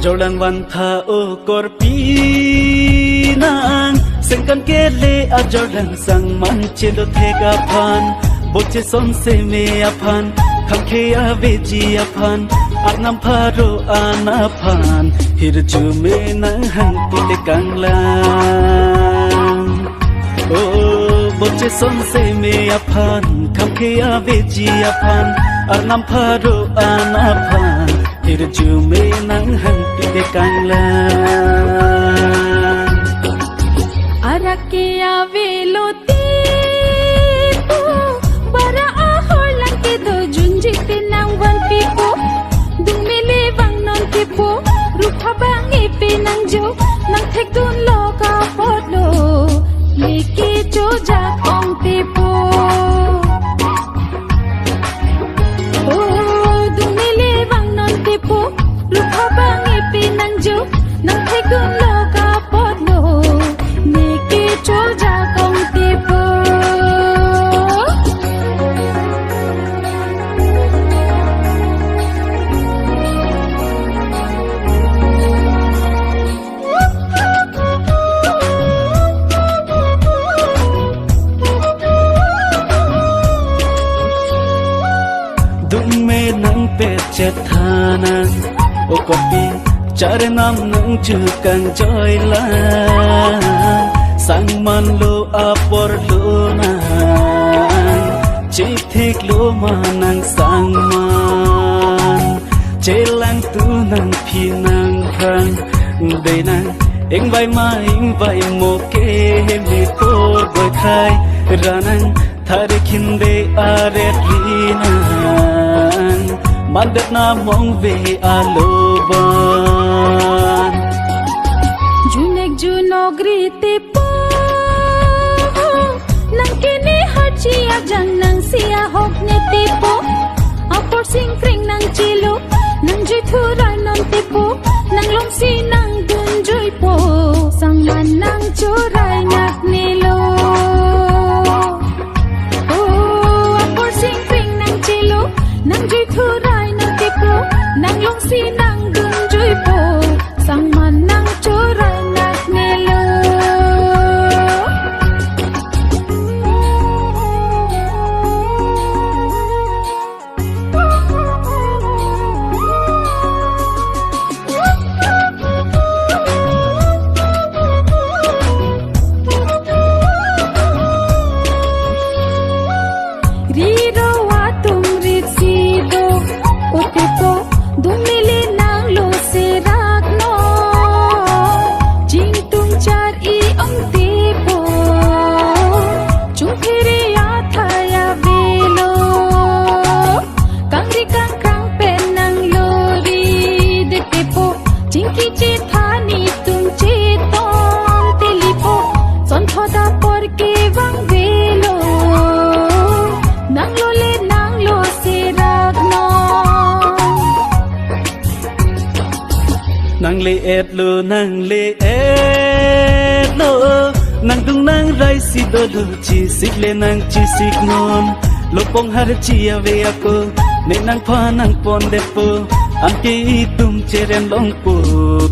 Jolan van tha o korpinang sengkan kele a Jordan sang man chelo thega phan boche son se me aphan thamkhe a veji aphan arnam pharo ana phan hirju me nang hang tile kanglang o boche son se me aphan thamkhe a veji aphan arnam pharo ana phan hirju me nang hang tile kanglang arake aveloti po bara ahor lang ke do junjite nang wan pipo dumile bang non ke po rupa bang ipe nang jo nang thek dun lo ka potlo leke jo ja kong te po oh dumile bang non ke po rupa bang ipe nang jo nang thek dun lo ka potlo cho ra công ty po dung mê nắng pe chết thana o copy char nam nang chu càng joy la sang man lo apor lo na chik thik lo manang sang man chelang tu nang phi nang khan de nang eng vai mo ke me to boy khai ranang thar khinde are rinang mandat na mong ve aloban junek junogrite nang kini hachia jang nang sia hok ne tipo apor sing kring nang chilo nang jui thurai non tipo nang long si nang dun jui po sang man nang churai nyak nilo oh apor sing kring nang chilo nang jui thurai non tipo nang long si nang dun jui po sang man nang churai nyak nilo Riro atum ritsido utipo dumili nang lo serak no jing tum char I ong tipo chung phiri athaya velo kangri kang krang pen nang lori de tipo jing ki che thani tum che ton telipo son thoda por ke wang velo nang lo serak no nang le et lo nang dung nang rai si do lu chi sik le nang chi sik non lo pong har chi ave ako ne nang pha nang pon de po am ki tum cheren long po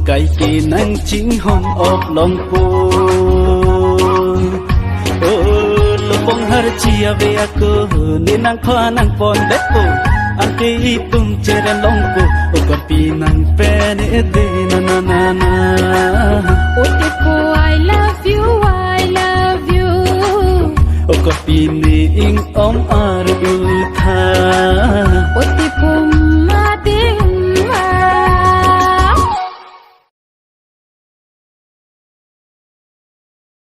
kai ki nang ching hom op long po lo pong har chi ave ako ne nang pha nang pon de po am ki tum cheren long po o ka pi nang pe ne de na na na na o tipo I love you o ka pi ni ing om ar u tha